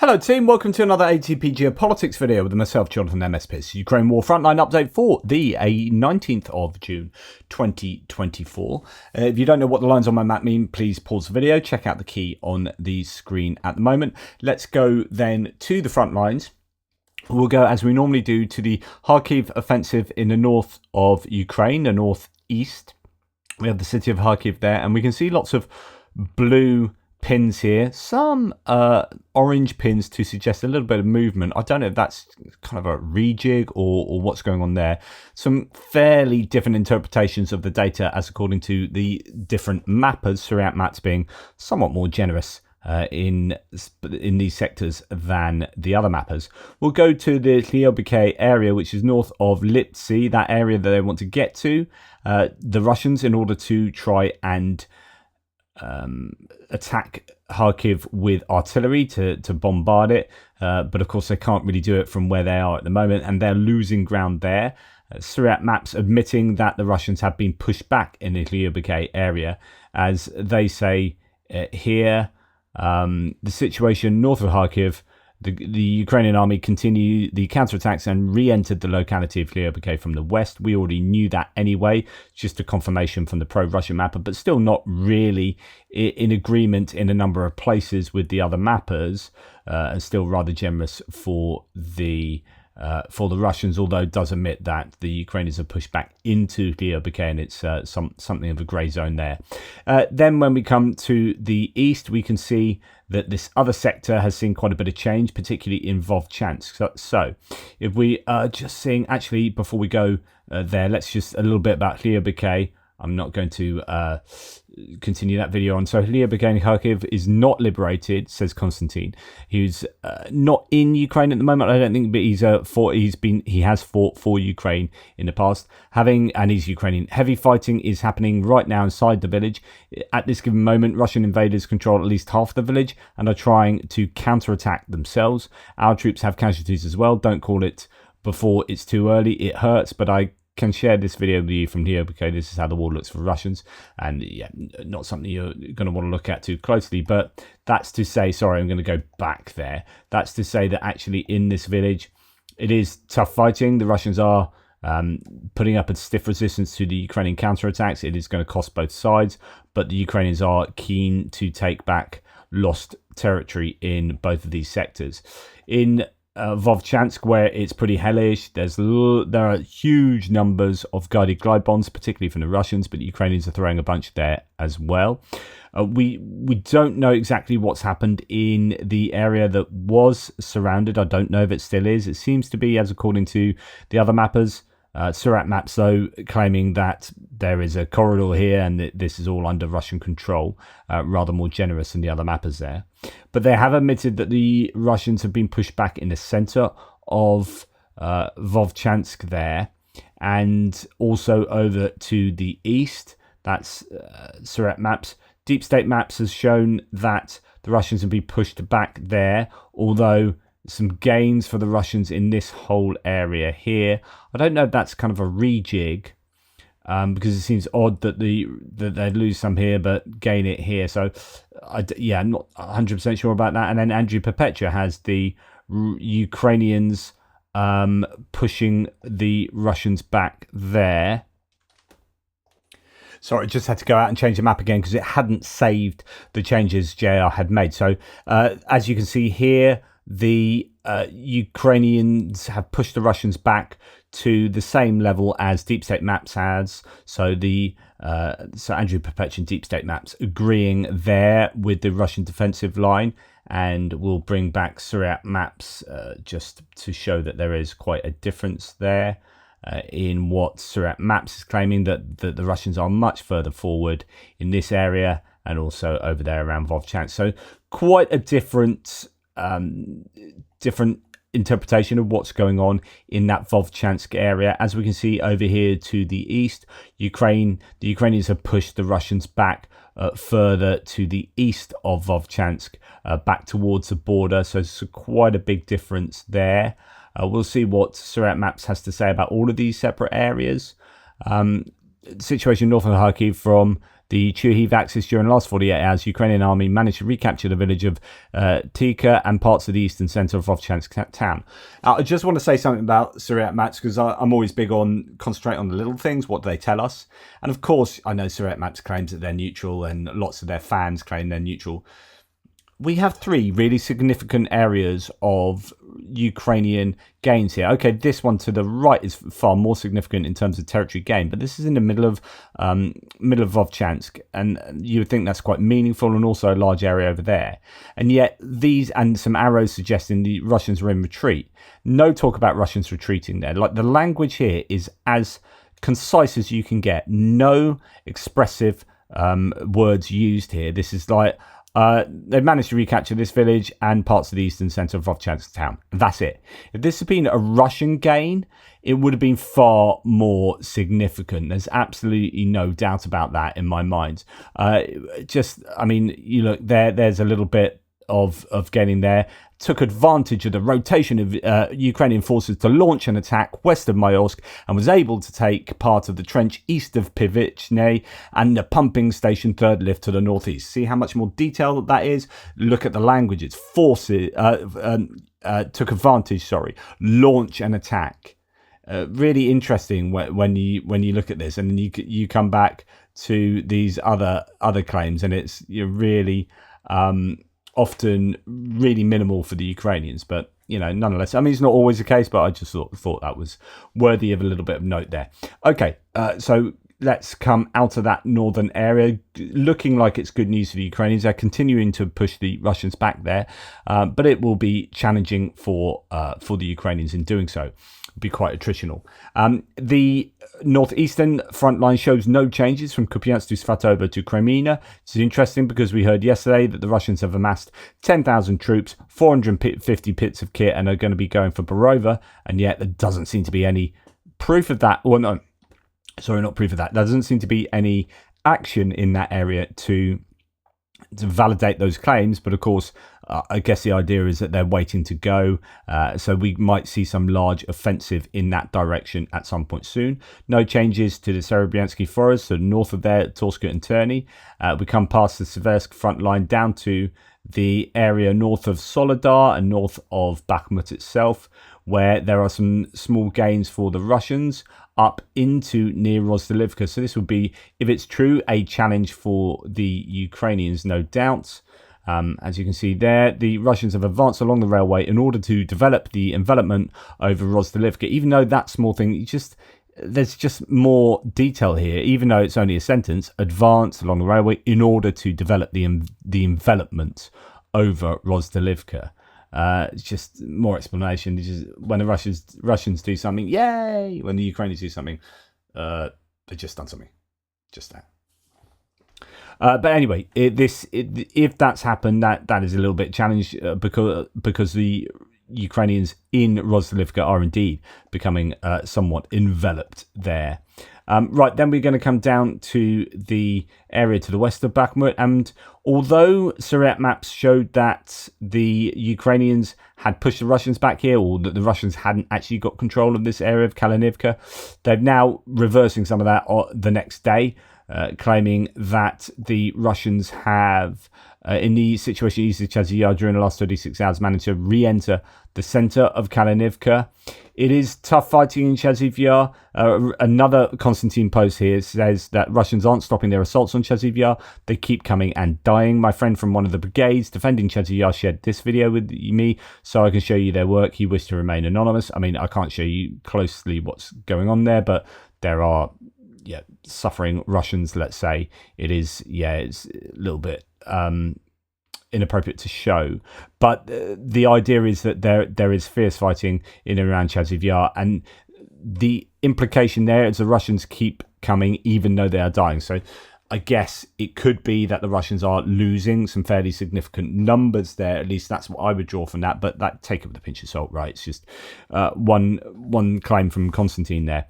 Hello team, welcome to another ATP Geopolitics video with myself, Jonathan MSPs. Ukraine War Frontline update for the 19th of June 2024. If you don't know what the lines on my map mean, please pause the video, check out the key on the screen at the moment. Let's go then to the front lines. We'll go, as we normally do, to the Kharkiv offensive in the north of Ukraine, the northeast. We have the city of Kharkiv there, and we can see lots of blue pins here, some orange pins to suggest a little bit of movement. I don't know if that's kind of a rejig or what's going on there. Some fairly different interpretations of the data as according to the different mappers, Surround maps being somewhat more generous in these sectors than the other mappers. We'll go to the Geopolitics area, which is north of Lipsy, that area that they want to get to, the Russians, in order to try and attack Kharkiv with artillery to bombard it, but of course they can't really do it from where they are at the moment, and they're losing ground there. Surround maps admitting that the Russians have been pushed back in the Geopolitics area, as they say here. The situation north of Kharkiv, the Ukrainian army continue the counterattacks and re-entered the locality of Geopolitics from the west. We already knew that anyway, just a confirmation from the pro-Russian mapper, but still not really in agreement in a number of places with the other mappers, and still rather generous for the Russians, although it does admit that the Ukrainians have pushed back into Geopolitics, and it's something of a grey zone there. Then when we come to the east, we can see that this other sector has seen quite a bit of change, particularly in Vovchansk. So if we are just seeing, actually, before we go there, let's just a little bit about Geopolitics. I'm not going to continue that video on. So Geopolitics Kharkiv is not liberated, says Konstantin. He's not in Ukraine at the moment, I don't think, but he has fought for Ukraine in the past. And he's Ukrainian. Heavy fighting is happening right now inside the village. At this given moment, Russian invaders control at least half the village and are trying to counterattack themselves. Our troops have casualties as well. Don't call it before it's too early. It hurts, but I can share this video with you from here because this is how the war looks for Russians, and yeah, not something you're going to want to look at too closely, but that's to say, sorry, I'm going to go back there. That's to say that actually in this village, it is tough fighting. The Russians are putting up a stiff resistance to the Ukrainian counterattacks. It is going to cost both sides, but the Ukrainians are keen to take back lost territory in both of these sectors. In Vovchansk, where it's pretty hellish, there are huge numbers of guided glide bombs, particularly from the Russians, but the Ukrainians are throwing a bunch there as well. We don't know exactly what's happened in the area that was surrounded. I don't know if it still is. It seems to be, as according to the other mappers, Surat maps, though, claiming that there is a corridor here and that this is all under Russian control, rather more generous than the other mappers there. But they have admitted that the Russians have been pushed back in the center of Vovchansk there, and also over to the east. That's Surat maps. Deep State maps has shown that the Russians have been pushed back there, although some gains for the Russians in this whole area here. I don't know if that's kind of a rejig, because it seems odd that they lose some here but gain it here. So I'm not 100% sure about that. And then Andrew Perpetua has the Ukrainians pushing the Russians back there. Sorry, I just had to go out and change the map again because it hadn't saved the changes JR had made. So as you can see here, the Ukrainians have pushed the Russians back to the same level as Deep State Maps has. So Andrew Perpetua and Deep State Maps agreeing there with the Russian defensive line, and we'll bring back Surat Maps just to show that there is quite a difference there in what Surat Maps is claiming, that the Russians are much further forward in this area and also over there around Vovchansk. So quite a different interpretation of what's going on in that Vovchansk area. As we can see over here to the east, the Ukrainians have pushed the Russians back further to the east of Vovchansk, back towards the border. So it's quite a big difference there. We'll see what Surat Maps has to say about all of these separate areas. Situation north of Kharkiv, from the Chuhiv axis during the last 48 hours. Ukrainian army managed to recapture the village of Tika and parts of the eastern centre of Vovchansk town. I just want to say something about Suryat Maps, because I'm always big on concentrate on the little things. What do they tell us? And of course, I know Suryat Maps claims that they're neutral, and lots of their fans claim they're neutral. We have 3 really significant areas of Ukrainian gains here. Okay, this one to the right is far more significant in terms of territory gain, but this is in the middle of Vovchansk, and you would think that's quite meaningful, and also a large area over there. And yet these, and some arrows suggesting the Russians are in retreat. No talk about Russians retreating there. Like, the language here is as concise as you can get. No expressive words used here. This is like, they've managed to recapture this village and parts of the eastern centre of Vovchansk town. That's it. If this had been a Russian gain, it would have been far more significant. There's absolutely no doubt about that in my mind. You look there. There's a little bit of getting there. Took advantage of the rotation of Ukrainian forces to launch an attack west of Mayorsk, and was able to take part of the trench east of Pivichne and the pumping station third lift to the northeast. See how much more detail that is? Look at the language. It's forces took advantage. Launch an attack. Really interesting when you look at this, and then you come back to these other claims, and it's really often really minimal for the Ukrainians, but nonetheless, I mean, it's not always the case, but I just thought that was worthy of a little bit of note there. Okay, so let's come out of that northern area. Looking like it's good news for the Ukrainians. They're continuing to push the Russians back there, but it will be challenging for the Ukrainians in doing so. Be quite attritional. The northeastern front line shows no changes from Kupiansk to Svatovo to Crimea. It's interesting because we heard yesterday that the Russians have amassed 10,000 troops, 450 pits of kit, and are going to be going for Borova, and yet there doesn't seem to be any proof of that. Well, no, sorry, not proof of that. There doesn't seem to be any action in that area to validate those claims, but of course I guess the idea is that they're waiting to go, so we might see some large offensive in that direction at some point soon. No changes to the Serebryansky forest, so north of there, Torska and Terny. We come past the Seversk front line down to the area north of Soledar and north of Bakhmut itself, where there are some small gains for the Russians up into near Rozdilivka. So this would be, if it's true, a challenge for the Ukrainians, no doubt. As you can see there, the Russians have advanced along the railway in order to develop the envelopment over Rozdilivka. Even though that small thing, there's just more detail here, even though it's only a sentence. Advanced along the railway in order to develop the envelopment over Rozdilivka. It's just more explanation. It's just, when the Russians do something, yay! When the Ukrainians do something, they've just done something. Just that. But anyway, if that's happened, that is a little bit challenged because the Ukrainians in Rozdilivka are indeed becoming somewhat enveloped there. Right, then we're going to come down to the area to the west of Bakhmut, and although Suryat maps showed that the Ukrainians had pushed the Russians back here, or that the Russians hadn't actually got control of this area of Kalinivka, they're now reversing some of that the next day, claiming that the Russians have, in the situation east of Chasiv Yar during the last 36 hours, managed to re-enter the centre of Kalinivka. It is tough fighting in Chasiv Yar. Another Konstantin post here says that Russians aren't stopping their assaults on Chasiv Yar. They keep coming and dying. My friend from one of the brigades defending Chasiv Yar shared this video with me so I can show you their work. He wished to remain anonymous. I mean, I can't show you closely what's going on there, but there are suffering Russians, let's say. It's a little bit inappropriate to show, but the idea is that there is fierce fighting in and around Chasiv Yar, and the implication there is the Russians keep coming even though they are dying. So I guess it could be that the Russians are losing some fairly significant numbers there. At least that's what I would draw from that, but that, take it with a pinch of salt, right? It's just one claim from Konstantin there.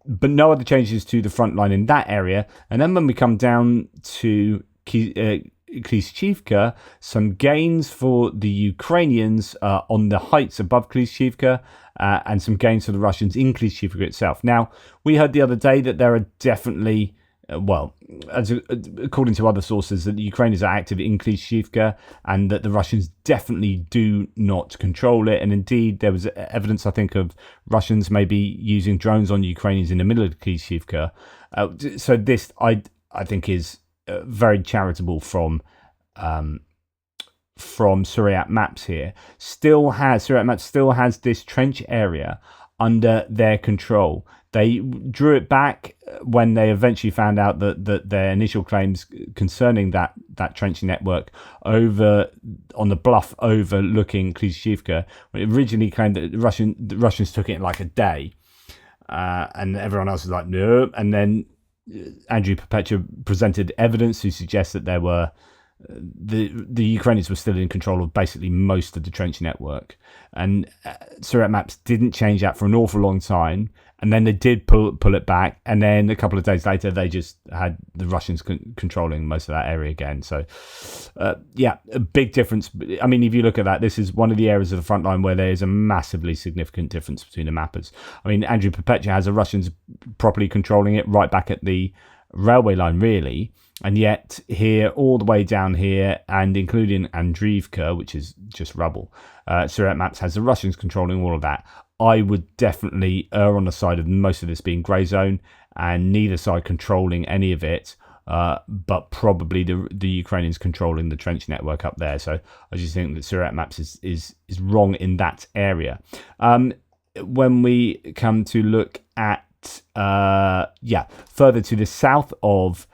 But no other changes to the front line in that area. And then when we come down to Klishchivka, some gains for the Ukrainians on the heights above Klishchivka, and some gains for the Russians in Klishchivka itself. Now, we heard the other day that there are definitely well, according to other sources, that the Ukrainians are active in Klishchiivka and that the Russians definitely do not control it. And indeed, there was evidence, I think, of Russians maybe using drones on Ukrainians in the middle of Klishchiivka. So this, I think, is very charitable from Suriyat Maps here. Suriyat Maps still has this trench area under their control. They drew it back when they eventually found out that their initial claims concerning that trenching network over on the bluff overlooking Klishchiivka, originally claimed that the Russians took it in like a day, and everyone else was like, no. And then Andrew Perpetua presented evidence to suggest that there were the Ukrainians were still in control of basically most of the trench network, and Suriyat Maps didn't change that for an awful long time, and then they did pull it back, and then a couple of days later they just had the Russians controlling most of that area again. So a big difference. I mean, if you look at that, this is one of the areas of the front line where there is a massively significant difference between the mappers. I mean, Andrew Perpetua has the Russians properly controlling it right back at the railway line, really. And yet here, all the way down here, and including Andriivka, which is just rubble, Suriyat Maps has the Russians controlling all of that. I would definitely err on the side of most of this being grey zone and neither side controlling any of it, but probably the Ukrainians controlling the trench network up there. So I just think that Suriyat Maps is wrong in that area. When we come to look at further to the south of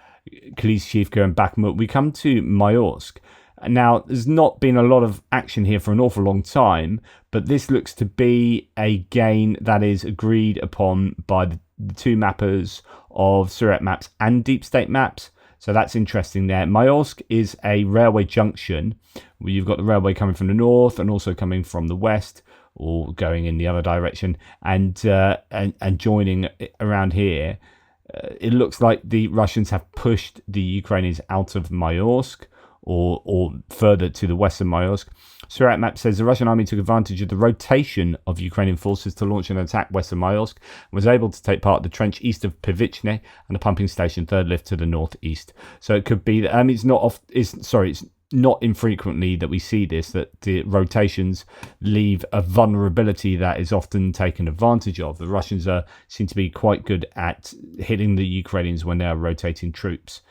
Klishchiivka and Bakhmut, we come to Mayorsk. Now, there's not been a lot of action here for an awful long time, but this looks to be a gain that is agreed upon by the two mappers of Suriyat Maps and Deep State Maps. So that's interesting there. Mayorsk is a railway junction where you've got the railway coming from the north and also coming from the west, or going in the other direction, and joining around here. It looks like the Russians have pushed the Ukrainians out of Mayorsk, or further to the west of Mayorsk. Suriyat Map says the Russian army took advantage of the rotation of Ukrainian forces to launch an attack west of Mayorsk and was able to take part of the trench east of Pivichne and the pumping station third lift to the northeast. So it could be that it's not infrequently that we see this, that the rotations leave a vulnerability that is often taken advantage of. The Russians seem to be quite good at hitting the Ukrainians when they are rotating troops.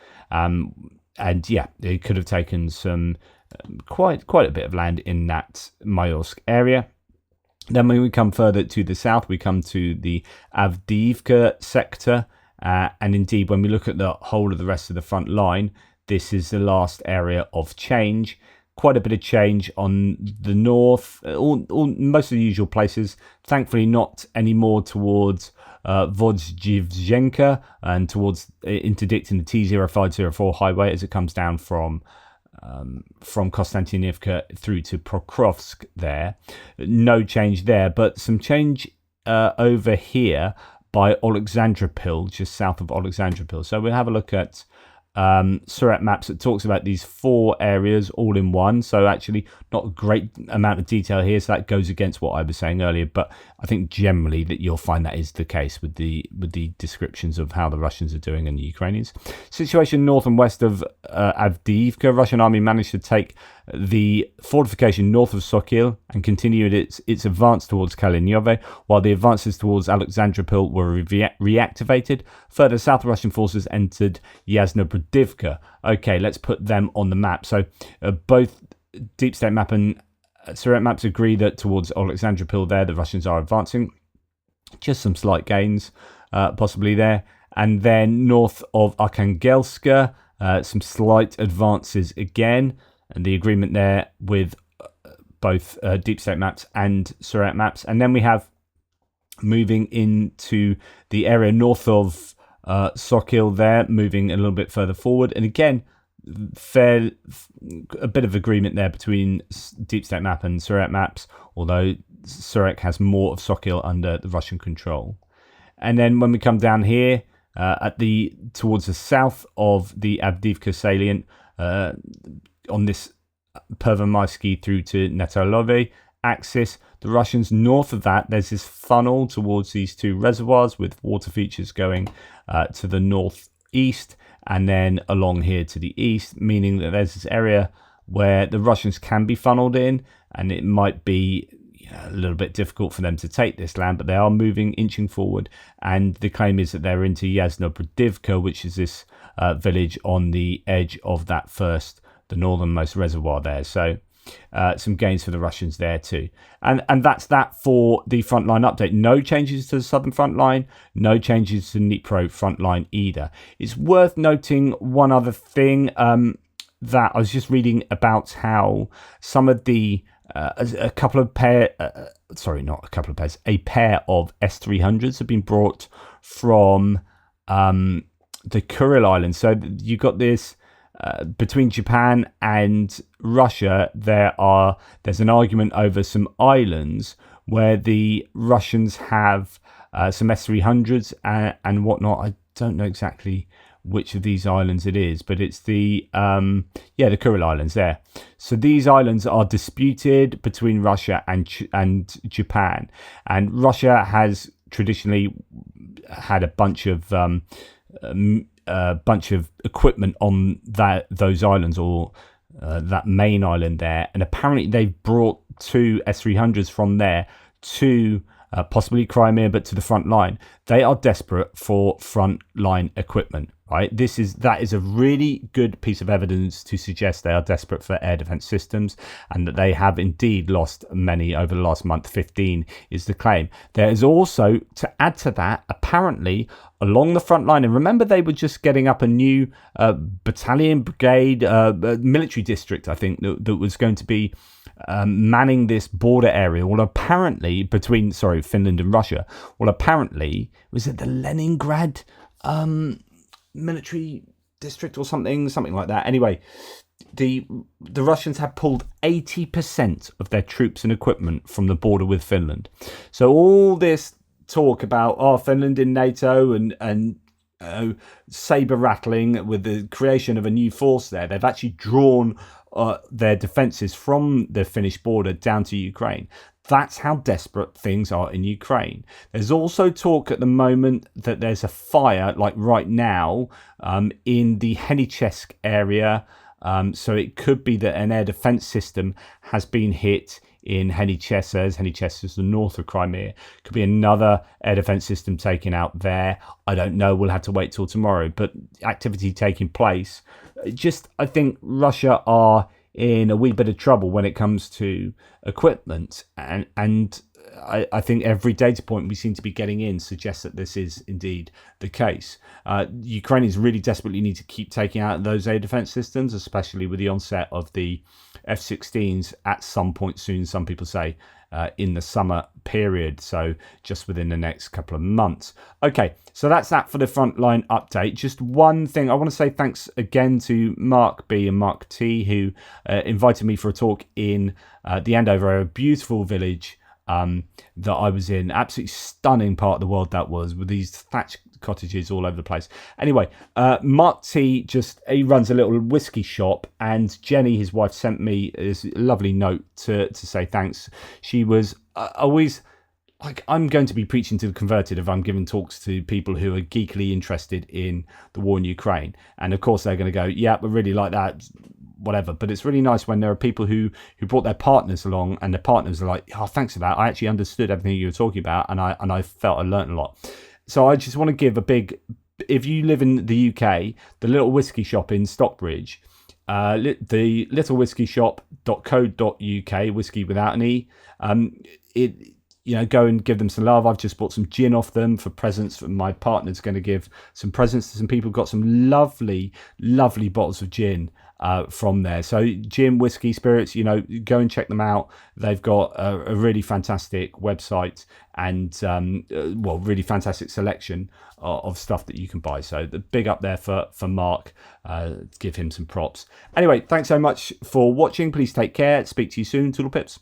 And yeah, they could have taken some quite a bit of land in that Mayorsk area. Then when we come further to the south, we come to the Avdiivka sector. And indeed, when we look at the whole of the rest of the front line, this is the last area of change. Quite a bit of change on the north, most of the usual places. Thankfully, not anymore towards Vodzhivzhenka and towards interdicting the T0504 highway as it comes down from Konstantinivka through to Pokrovsk there. No change there, but some change over here by Alexandropil, just south of Alexandropil. So we'll have a look at Suriyat Maps that talks about these four areas all in one. So actually not a great amount of detail here, so that goes against what I was saying earlier, but I think generally that you'll find that is the case with the descriptions of how the Russians are doing and the Ukrainians. Situation north and west of Avdiivka. Russian army managed to take the fortification north of Sokil and continued its advance towards Kalinyove, while the advances towards Alexandropil were reactivated. Further south, Russian forces entered Yasnobrodivka. Okay, let's put them on the map. So both Deep State Map and Suriyat Maps agree that towards Alexandropil there, the Russians are advancing. Just some slight gains possibly there. And then north of Arkhangelska, some slight advances again. And the agreement there with both Deep State Maps and Suriyat Maps. And then we have moving into the area north of Sokil there, moving a little bit further forward. And again, a bit of agreement there between Deep State Map and Suriyat Maps, although Surik has more of Sokil under the Russian control. And then when we come down here, towards the south of the Avdiivka salient, on this Pervomaysky through to Netalove axis, the Russians north of that, there's this funnel towards these two reservoirs with water features going to the north east, and then along here to the east, meaning that there's this area where the Russians can be funneled in, and it might be a little bit difficult for them to take this land, but they are inching forward. And the claim is that they're into Yasnobrodivka, which is this village on the edge of the northernmost reservoir there. So some gains for the Russians there too. And that's that for the frontline update. No changes to the southern front line, no changes to Dnipro front line either. It's worth noting one other thing that I was just reading about how some of the a pair of S-300s have been brought from the Kuril Islands. So you got this between Japan and Russia. There's an argument over some islands where the Russians have some S-300s and whatnot. I don't know exactly which of these islands it is, but it's the Kuril Islands there. So these islands are disputed between Russia and Japan, and Russia has traditionally had a bunch of equipment on those islands, or that main island there, and apparently they've brought 2 S-300s from there to possibly Crimea, but to the front line. They are desperate for front line equipment, right? That is a really good piece of evidence to suggest they are desperate for air defense systems, and that they have indeed lost many over the last month. 15 is the claim. There is also, to add to that, apparently along the front line, and remember they were just getting up a new battalion, brigade, military district, I think, that was going to be manning this border area. Well, apparently between Finland and Russia. Well, apparently was it the Leningrad military district or something like that. Anyway, the Russians have pulled 80% of their troops and equipment from the border with Finland. So all this talk about Finland in NATO and saber rattling with the creation of a new force there, they've actually drawn their defences from the Finnish border down to Ukraine. That's how desperate things are in Ukraine. There's also talk at the moment that there's a fire, like right now, in the Henichesk area. So it could be that an air defence system has been hit in Henichesk. Henichesk is the north of Crimea. Could be another air defence system taken out there. I don't know. We'll have to wait till tomorrow. But activity taking place. I think Russia are in a wee bit of trouble when it comes to equipment, and I think every data point we seem to be getting in suggests that this is indeed the case. Ukrainians really desperately need to keep taking out those air defense systems, especially with the onset of the F-16s at some point soon, some people say, in the summer period, so just within the next couple of months. Okay, so that's that for the frontline update. Just one thing, I want to say thanks again to Mark B and Mark T, who invited me for a talk in the Andover, a beautiful village that I was in. Absolutely stunning part of the world that was, with these thatched cottages all over the place. Anyway, Mark T he runs a little whiskey shop, and Jenny, his wife, sent me this lovely note to say thanks. She was always like, I'm going to be preaching to the converted if I'm giving talks to people who are geekily interested in the war in Ukraine, and of course they're going to go, yeah, we really like that, whatever. But it's really nice when there are people who brought their partners along, and their partners are like, oh, thanks for that, I actually understood everything you were talking about, and I felt I learned a lot. So I just want to give a big, if you live in the UK, the little whiskey shop in Stockbridge, the littlewhiskeyshop.co.uk, whiskey without an E, go and give them some love. I've just bought some gin off them for presents. My partner's going to give some presents to some people. Got some lovely, lovely bottles of gin from there. So gin, whiskey, spirits, go and check them out. They've got a really fantastic website and really fantastic selection of stuff that you can buy. So the big up there for Mark. Give him some props. Anyway, thanks so much for watching. Please take care. Speak to you soon. Toodle pips.